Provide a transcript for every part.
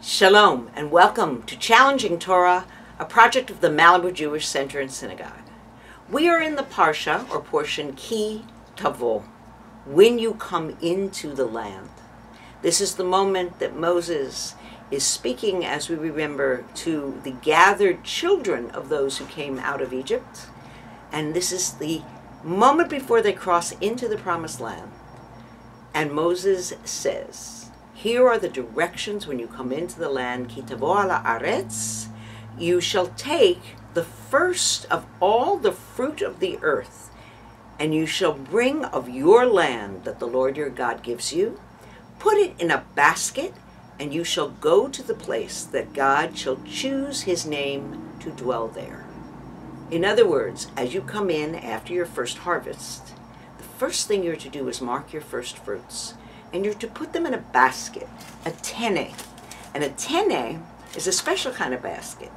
Shalom and welcome to Challenging Torah, a project of the Malibu Jewish Center and Synagogue. We are in the Parsha, or portion, Ki Tavo, when you come into the land. This is the moment that Moses is speaking, as we remember, to the gathered children of those who came out of Egypt. And this is the moment before they cross into the Promised Land. And Moses says, here are the directions when you come into the land. Ki tavo ala aretz, you shall take the first of all the fruit of the earth, and you shall bring of your land that the Lord your God gives you, put it in a basket, and you shall go to the place that God shall choose his name to dwell there. In other words, as you come in after your first harvest, the first thing you're to do is mark your first fruits. And you're to put them in a basket, a tene. And a tene is a special kind of basket.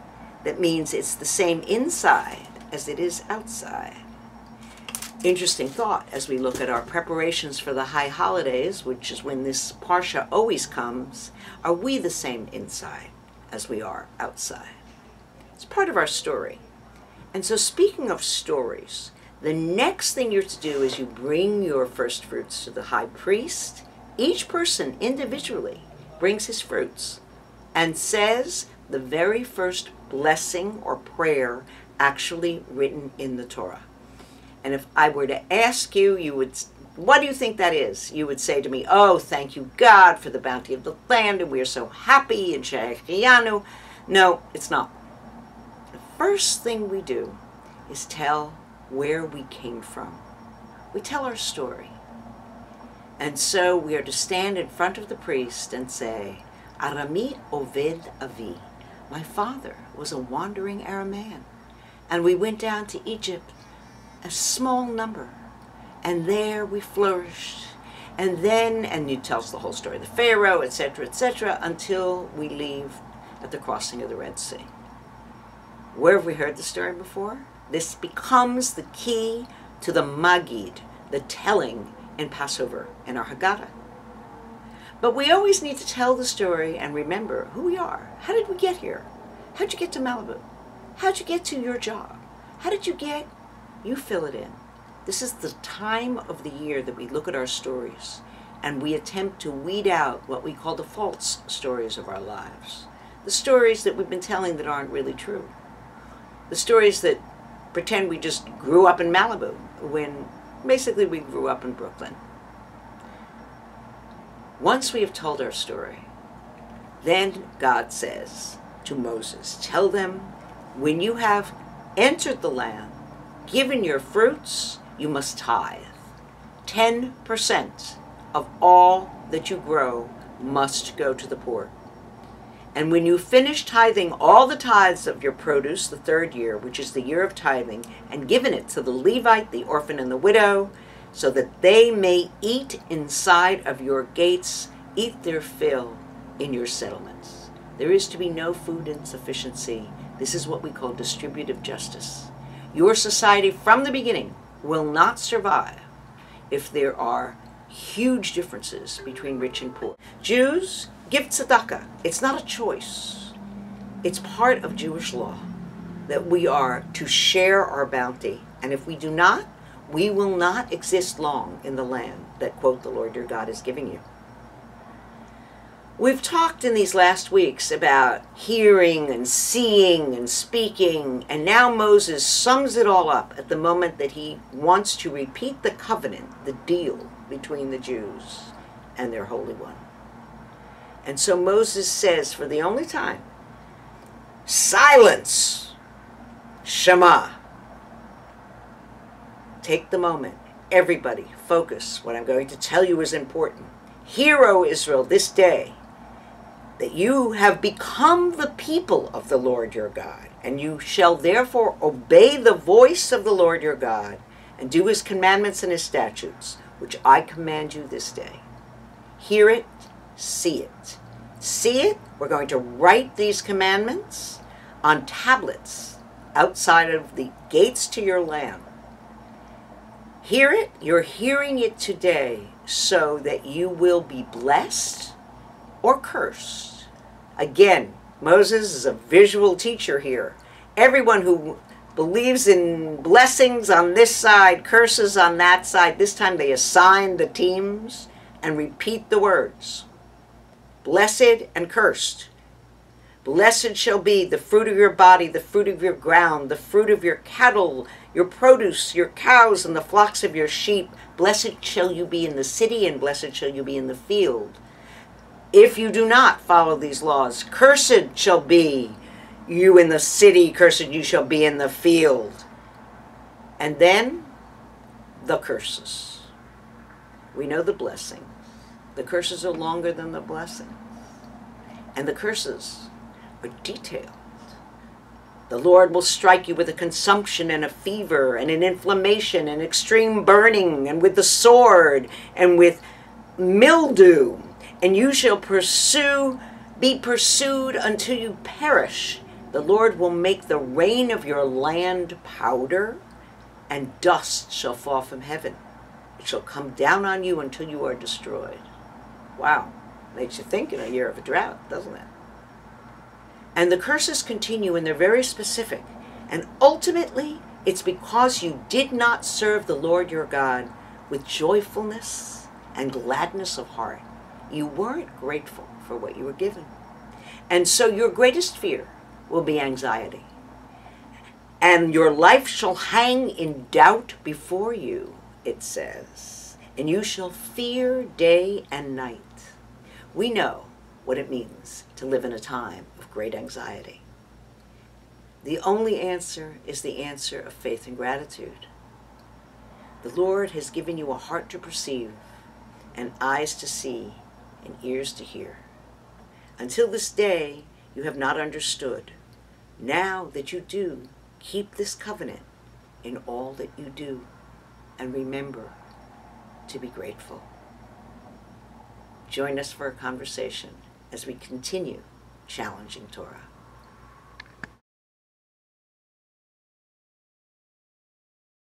That means it's the same inside as it is outside. Interesting thought as we look at our preparations for the high holidays, which is when this Parsha always comes. Are we the same inside as we are outside? It's part of our story. And so speaking of stories, the next thing you're to do is you bring your first fruits to the high priest. Each person individually brings his fruits and says the very first blessing or prayer actually written in the Torah. And if I were to ask you, what do you think that is? You would say to me, oh, thank you, God, for the bounty of the land, and we are so happy in Shechianu. No, it's not. The first thing we do is tell where we came from. We tell our story. And so we are to stand in front of the priest and say, Arami Oved Avi. My father was a wandering Aramean. And we went down to Egypt, a small number. And there we flourished. And then, and he tells the whole story of the Pharaoh, etc., until we leave at the crossing of the Red Sea. Where have we heard the story before? This becomes the key to the Magid, the telling in Passover in our Haggadah. But we always need to tell the story and remember who we are. How did we get here? How'd you get to Malibu? How'd you get to your job? How did you get? You fill it in. This is the time of the year that we look at our stories and we attempt to weed out what we call the false stories of our lives. The stories that we've been telling that aren't really true. The stories that pretend we just grew up in Malibu when basically we grew up in Brooklyn. Once we have told our story, then God says to Moses, tell them, when you have entered the land, given your fruits, you must tithe. 10% of all that you grow must go to the poor. And when you finish tithing all the tithes of your produce the third year, which is the year of tithing, and given it to the Levite, the orphan, and the widow, so that they may eat inside of your gates, eat their fill in your settlements. There is to be no food insufficiency. This is what we call distributive justice. Your society from the beginning will not survive if there are huge differences between rich and poor. Jews give tzedakah. It's not a choice. It's part of Jewish law that we are to share our bounty. And if we do not, we will not exist long in the land that, quote, the Lord your God is giving you. We've talked in these last weeks about hearing and seeing and speaking, and now Moses sums it all up at the moment that he wants to repeat the covenant, the deal between the Jews and their Holy One. And so Moses says, for the only time, silence, Shema. Take the moment. Everybody, focus. What I'm going to tell you is important. Hear, O Israel, this day, that you have become the people of the Lord your God, and you shall therefore obey the voice of the Lord your God, and do his commandments and his statutes, which I command you this day. Hear it, see it. See it, we're going to write these commandments on tablets outside of the gates to your land. Hear it, you're hearing it today so that you will be blessed or cursed Again, Moses is a visual teacher here. Everyone who believes in blessings on this side, curses on that side, this time they assign the teams and repeat the words. Blessed and cursed. Blessed shall be the fruit of your body, the fruit of your ground, the fruit of your cattle, your produce, your cows, and the flocks of your sheep. Blessed shall you be in the city, and blessed shall you be in the field. If you do not follow these laws, cursed shall be you in the city, cursed you shall be in the field. And then, the curses. We know the blessings. The curses are longer than the blessings. And the curses are detailed. The Lord will strike you with a consumption and a fever and an inflammation and extreme burning and with the sword and with mildew. And you shall be pursued until you perish. The Lord will make the rain of your land powder, and dust shall fall from heaven. It shall come down on you until you are destroyed. Wow, makes you think in a year of a drought, doesn't it? And the curses continue, and they're very specific. And ultimately, it's because you did not serve the Lord your God with joyfulness and gladness of heart. You weren't grateful for what you were given. And so your greatest fear will be anxiety. And your life shall hang in doubt before you, it says. And you shall fear day and night. We know what it means to live in a time of great anxiety. The only answer is the answer of faith and gratitude. The Lord has given you a heart to perceive, and eyes to see, and ears to hear. Until this day, you have not understood. Now that you do, keep this covenant in all that you do, and remember to be grateful. Join us for a conversation as we continue challenging Torah.